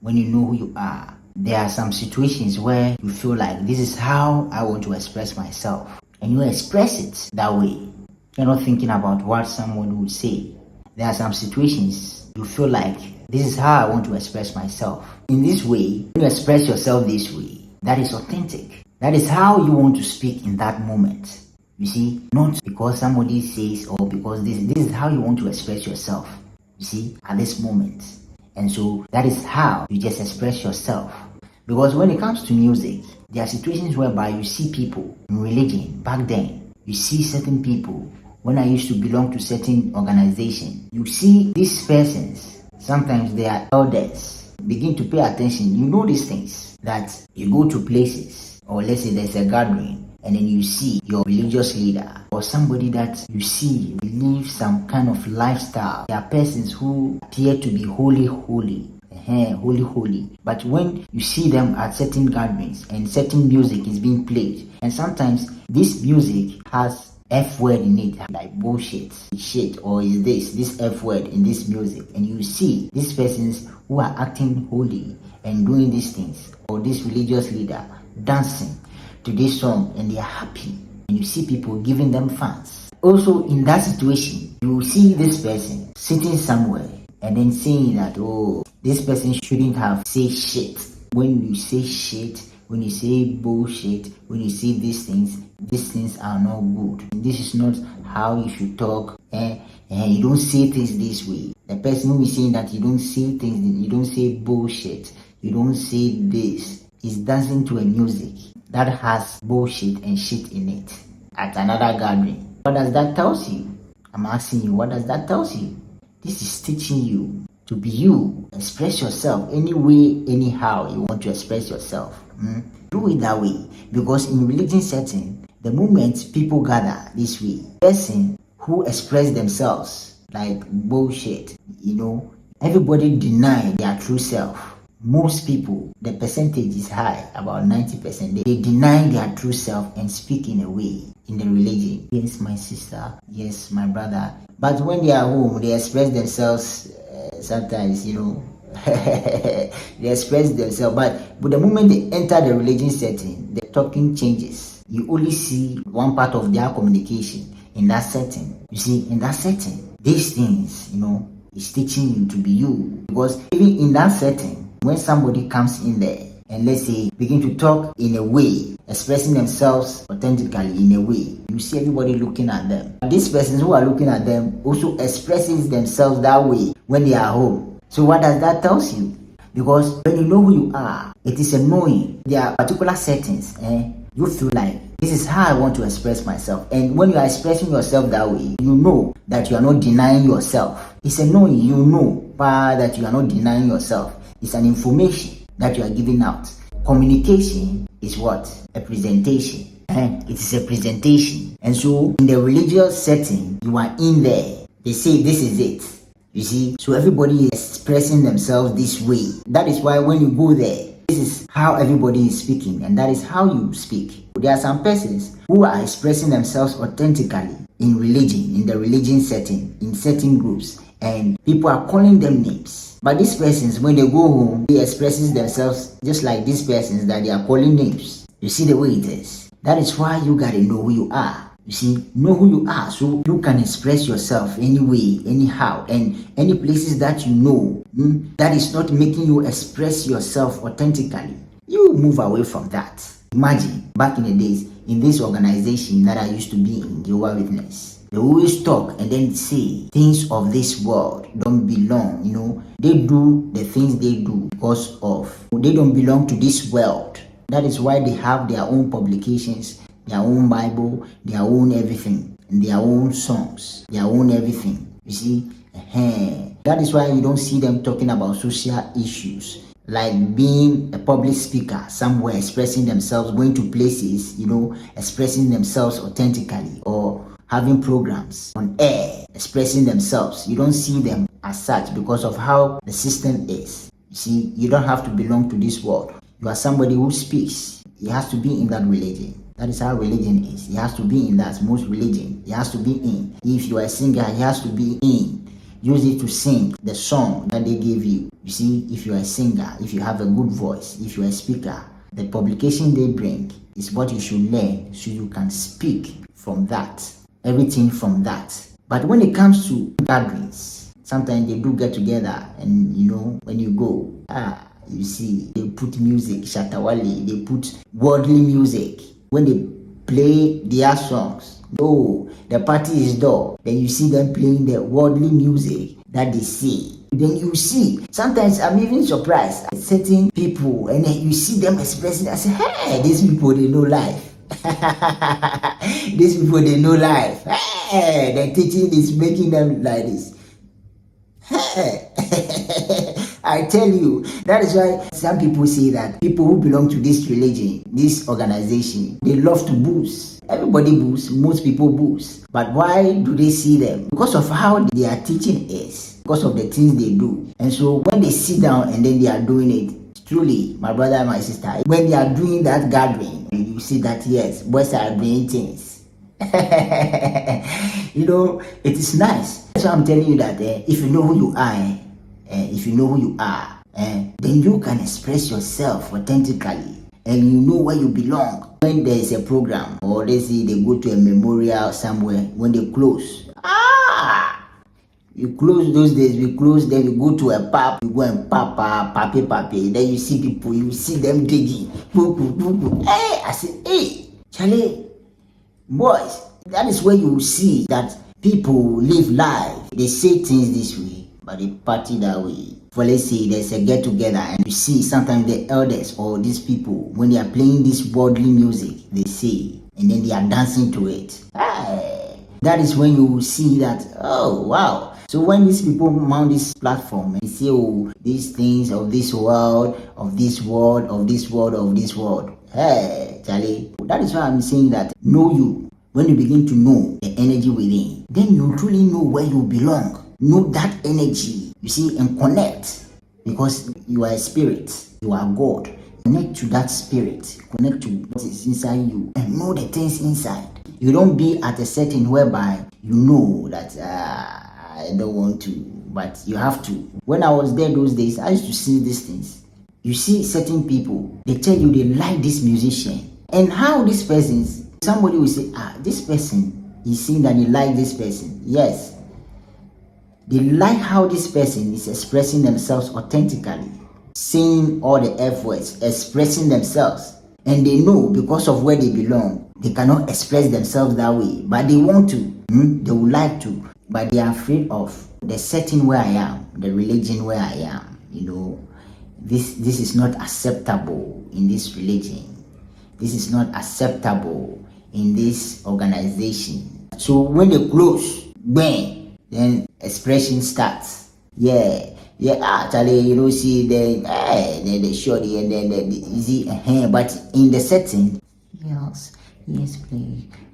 when you know who you are. There are some situations where you feel like this is how I want to express myself, and you express it that way. You're not thinking about what someone would say. There are some situations you feel like this is how I want to express myself. In this way, when you express yourself this way, that is authentic. That is how you want to speak in that moment. You see, not because somebody says or because this is how you want to express yourself. You see, at this moment. And so that is how you just express yourself. Because when it comes to music, there are situations whereby you see people in religion back then. You see certain people. When I used to belong to certain organization, you see these persons, sometimes they are elders, begin to pay attention. You know these things, that you go to places, or let's say there's a gathering, and then you see your religious leader or somebody that you see live some kind of lifestyle. There are persons who appear to be holy. But when you see them at certain gatherings and certain music is being played, and sometimes this music has F word in it, like bullshit, shit, or is this F word in this music, and you see these persons who are acting holy and doing these things, or this religious leader dancing to this song, and they are happy, and you see people giving them fans. Also in that situation, you see this person sitting somewhere and then saying that, oh, this person shouldn't have said shit. When you say shit, when you say bullshit, when you say these things are not good. This is not how you should talk. You don't say things this way. The person who is saying that you don't say things, you don't say bullshit, you don't say this, is dancing to a music that has bullshit and shit in it at another gathering. What does that tell you? I'm asking you, what does that tell you? This is teaching you to be you. Express yourself any way, anyhow you want to express yourself. Do it that way. Because in religion setting, the moment people gather this way, person who express themselves like bullshit, everybody deny their true self. Most people, the percentage is high, about 90%. They deny their true self and speak in a way in the religion. Yes, my sister. Yes, my brother. But when they are home, they express themselves sometimes, they express themselves. But the moment they enter the religion setting, the talking changes. You only see one part of their communication in that setting. You see, in that setting, these things, is teaching you to be you. Because even in that setting, when somebody comes in there and let's say begin to talk in a way, expressing themselves authentically in a way, you see everybody looking at them. These persons who are looking at them also expresses themselves that way when they are home. So what does that tell you? Because when you know who you are, it is a knowing. There are particular settings, you feel like this is how I want to express myself. And when you are expressing yourself that way, you know that you are not denying yourself. It's a knowing, you know that you are not denying yourself. It's an information that you are giving out. Communication is what? A presentation. It is a presentation. And so in the religious setting, you are in there. They say this is it. You see? So everybody is expressing themselves this way. That is why when you go there, this is how everybody is speaking, and that is how you speak. There are some persons who are expressing themselves authentically in religion, in the religion setting, in certain groups, and people are calling them names. But these persons, when they go home, they expresses themselves just like these persons that they are calling names. You see the way it is. That is why you gotta know who you are. You see, know who you are so you can express yourself any way, anyhow, and any places that you know that is not making you express yourself authentically. You move away from that. Imagine back in the days in this organization that I used to be in, Jehovah's Witness. They always talk and then say things of this world don't belong, They do the things they do because they don't belong to this world. That is why they have their own publications, their own Bible, their own everything, and their own songs, their own everything. You see? That is why you don't see them talking about social issues, like being a public speaker somewhere, expressing themselves, going to places, expressing themselves authentically, or having programs on air, expressing themselves. You don't see them as such because of how the system is. You see, you don't have to belong to this world. You are somebody who speaks. He has to be in that religion. That is how religion is. He has to be in that. Most religion, he has to be in. If you are a singer, he has to be in. use it to sing the song that they gave you. You see, if you're a singer, if you have a good voice, if you're a speaker, the publication they bring is what you should learn so you can speak from that, everything from that. But when it comes to gatherings, sometimes they do get together, and when you go, you see, they put music, shatawali, they put worldly music. When they play their songs, the party is dull. Then you see them playing the worldly music that they see. Then you see, sometimes I'm even surprised at certain people, and then you see them expressing, I say, hey, these people, they know life. These people, they know life. Hey, the teaching is making them like this. Hey. I tell you, that is why some people say that people who belong to this religion, this organization, they love to boost. Everybody boosts, most people boost. But why do they see them? Because of how their teaching is, because of the things they do. And so when they sit down and then they are doing it, truly, my brother and my sister, when they are doing that gathering, you see that, yes, boys are doing things. It is nice. That's why I'm telling you that if you know who you are, if you know who you are, then you can express yourself authentically, and you know where you belong. When there is a program, or they say they go to a memorial somewhere, when they close, you close those days, we close, then you go to a pub, you go and papi, then you see people, you see them digging. Hey, I say, hey, Charlie, boys, that is where you see that people live life. They say things this way, but they party that way. For let's say there's a get together, and you see sometimes the elders or these people, when they are playing this worldly music, they say, and then they are dancing to it. That is when you see that, oh wow. So when these people mount this platform and say, oh, these things of this world, hey, Charlie, that is why I'm saying that know you. When you begin to know the energy within, then you truly know where you belong. Know that energy, you see, and connect, because you are a spirit, you are God. Connect to that spirit, connect to what is inside you, and know the things inside. You don't be at a setting whereby you know that I don't want to, but you have to. When I was there those days, I used to see these things. You see certain people, they tell you they like this musician, and how this person, somebody will say, this person, he's saying that he like this person. Yes. They like how this person is expressing themselves authentically, saying all the F words, expressing themselves. And they know because of where they belong, they cannot express themselves that way. But they want to, they would like to. But they are afraid of the setting where I am, the religion where I am. This is not acceptable in this religion. This is not acceptable in this organization. So when they close, bang, then expression starts. Actually, see the shorty, and then the easy, but in the setting, yes, please,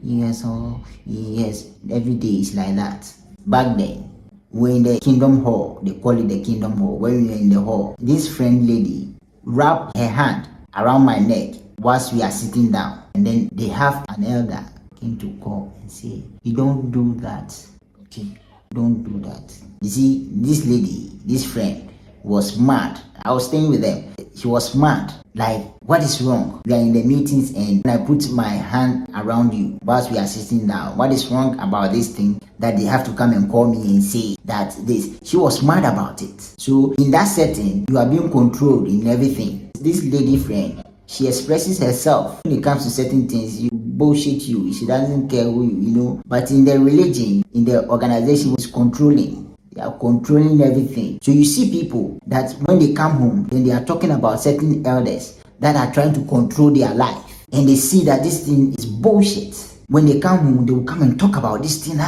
yes, every day is like that. Back then, we're in the Kingdom Hall, they call it the Kingdom Hall. When we are in the hall, this friend lady wrapped her hand around my neck whilst we are sitting down, and then they have an elder came to call and say, you don't do that, okay? Don't do that. You see, this lady, this friend, was mad. I was staying with them. She was mad. Like, what is wrong? We are in the meetings and I put my hand around you whilst we are sitting down. What is wrong about this thing that they have to come and call me and say that this? She was mad about it. So in that setting, you are being controlled in everything. This lady friend, she expresses herself. When it comes to certain things, you bullshit you. She doesn't care who you. But in the religion, in the organization, it's controlling. They are controlling everything. So you see people that when they come home, then they are talking about certain elders that are trying to control their life. And they see that this thing is bullshit. When they come home, they will come and talk about this thing.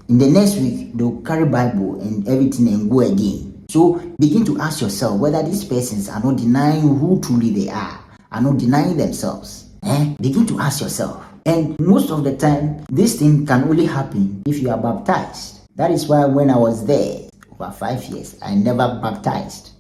In the next week, they will carry Bible and everything and go again. So begin to ask yourself whether these persons are not denying who truly they are not denying themselves. Begin to ask yourself. And most of the time, this thing can only happen if you are baptized. That is why when I was there over 5 years, I never baptized.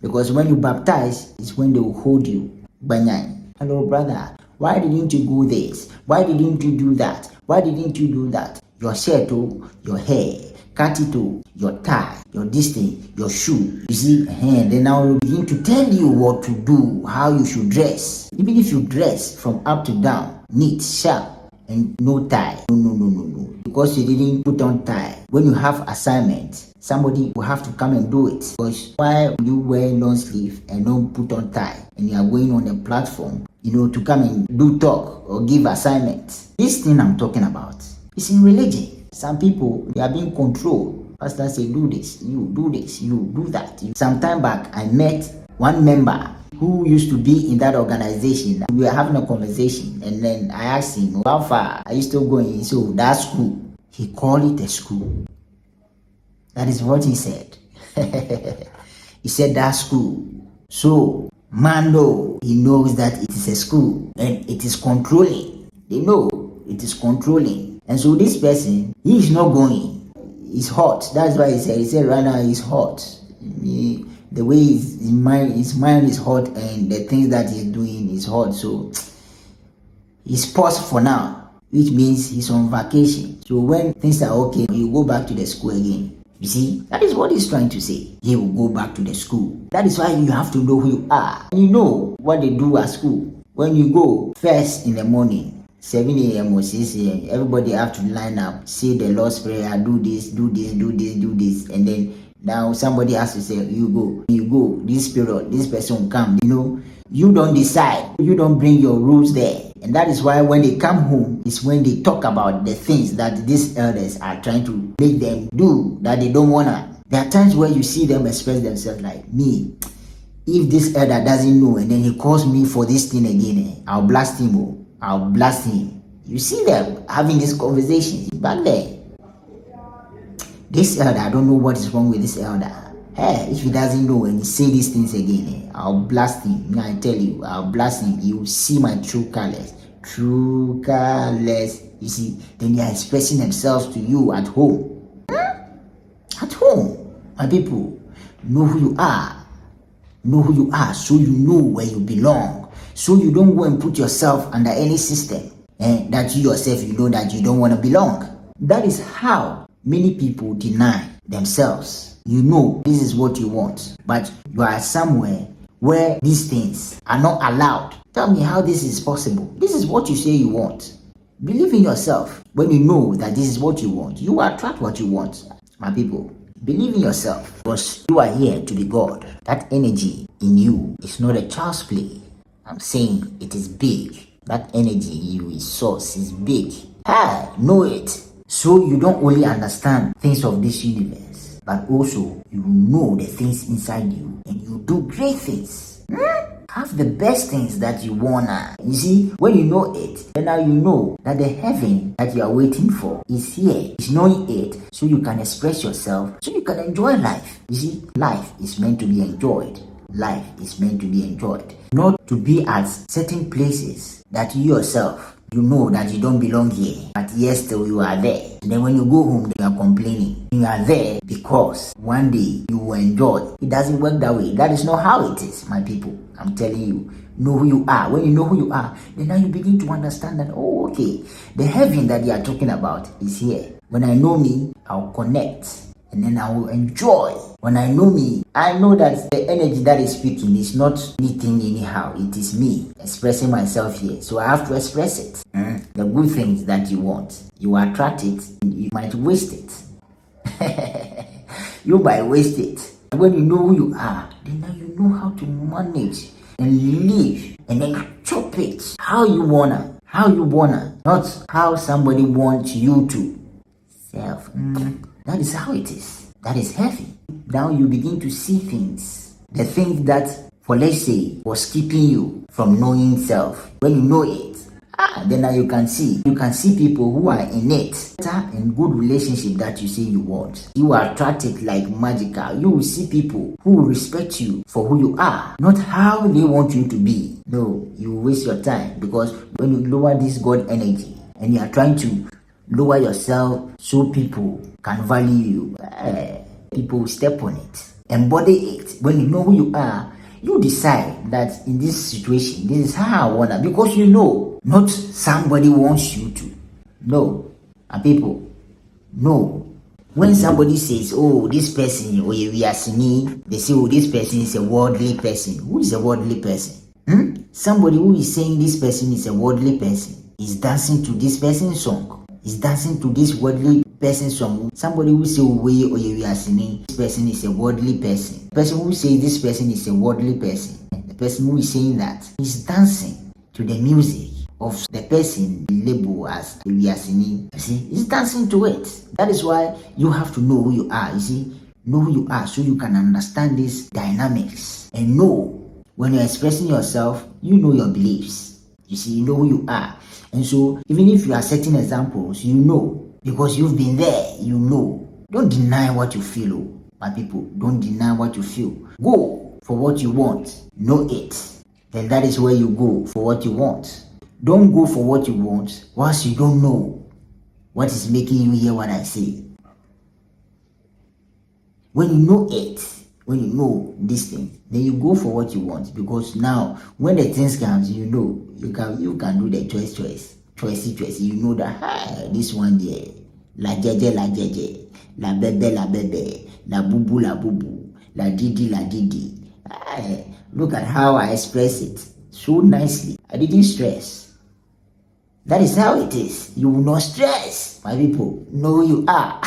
Because when you baptize, it's when they will hold you. Banyan, hello brother, why didn't you do this? Why didn't you do that? Why didn't you do that? Your shirt, your hair, cut it to your tie, your this thing, your shoe. You see, then I will begin to tell you what to do, how you should dress. Even if you dress from up to down, neat, sharp, and no tie. No. Because you didn't put on tie. When you have assignment, somebody will have to come and do it. Because why will you wear long sleeve and don't put on tie? And you are going on a platform, to come and do talk or give assignments. This thing I'm talking about is in religion. Some people, they are being controlled. Pastor say, do this, you do that. Some time back, I met one member who used to be in that organization. We were having a conversation, and then I asked him, how far are you still going? So that school, he called it a school. That is what he said. He said that school. So Mando, he knows that it is a school and it is controlling. They know it is controlling. And so this person, he is not going. It's hot. That's why he said right now it's hot. The way his mind is hot, and the things that he's doing is hot. So he's paused for now, which means he's on vacation. So when things are okay, you go back to the school again. You see, that is what he's trying to say. He will go back to the school. That is why you have to know who you are. You know what they do at school. When you go first in the morning, 7 a.m. or 6 a.m., everybody have to line up, say the Lord's Prayer, do this, and then now somebody has to say, you go, this period, this person will come. You don't decide. You don't bring your rules there. And that is why when they come home, it's when they talk about the things that these elders are trying to make them do that they don't wanna. There are times where you see them express themselves like, me, if this elder doesn't know and then he calls me for this thing again, I'll blast him. I'll blast him. You see them having this conversation back there. This elder, I don't know what is wrong with this elder. Hey, if he doesn't know and he say these things again, I'll blast him. I tell you, I'll blast him. You will see my true colors. True colors. You see, then they are expressing themselves to you at home. At home, my people, know who you are. Know who you are so you know where you belong. So you don't go and put yourself under any system that you yourself, you know that you don't want to belong. That is how many people deny themselves. You know this is what you want, but you are somewhere where these things are not allowed. Tell me how this is possible. This is what you say you want. Believe in yourself. When you know that this is what you want, you attract what you want. My people, believe in yourself, because you are here to be God. That energy in you is not a child's play. I'm saying it is big. That energy in you is source, is big. Know it. So you don't only understand things of this universe, but also you know the things inside you, and you do great things. Have the best things that you wanna. You see, when you know it, then now you know that the heaven that you are waiting for is here. It's knowing it, so you can express yourself, so you can enjoy life. You see, life is meant to be enjoyed. Life is meant to be enjoyed, not to be at certain places that you yourself, you know that you don't belong here, but yes, still you are there. And then when you go home, you are complaining. You are there because one day you will enjoy. It doesn't work that way. That is not how it is, my people. I'm telling you, know who you are. When you know who you are, then now you begin to understand that, okay, the heaven that they are talking about is here. When I know me, I'll connect. And then I will enjoy. When I know me, I know that the energy that is speaking is not anything anyhow. It is me expressing myself here. So I have to express it. The good things that you want, you attract it, you might waste it. You might waste it. When you know who you are, then now you know how to manage and live and then chop it how you wanna. Not how somebody wants you to. Self. That is how it is. That is heavy. Now you begin to see things. The things that, for let's say, was keeping you from knowing self. When you know it, then now you can see. You can see people who are in it. In good relationship that you say you want. You are attracted like magical. You will see people who will respect you for who you are, not how they want you to be. No, you will waste your time, because when you lower this God energy and you are trying to lower yourself so people can value you, people will step on it. Embody it. When you know who you are, you decide that in this situation, this is how I wanna, because you know, not somebody wants you to. No. And people, no. When somebody says, oh, this person, or we are singing, they say, oh, this person is a worldly person. Who is a worldly person? Somebody who is saying this person is a worldly person is dancing to this person's song, is dancing to this worldly person's song. Somebody who say, oh, we are singing, this person is a worldly person. The person who says this person is a worldly person, the person who is saying that is dancing to the music of the person labeled as we are singing. You see, he's dancing to it. That is why you have to know who you are. You see, know who you are so you can understand these dynamics and know when you're expressing yourself, you know your beliefs. You see, you know who you are. And so, even if you are setting examples, you know because you've been there, you know. Don't deny what you feel, oh, my people. Don't deny what you feel. Go for what you want. Know it. Then that is where you go for what you want. Don't go for what you want whilst you don't know what is making you hear what I say. When you know it, when you know this thing, then you go for what you want, because now when the things comes, you know you can do the choice. You know that this one there, la jeje, la bebe, la bubu, la didi. Look at how I express it so nicely. I didn't stress. That is how it is. You will not stress, my people. Know who you are.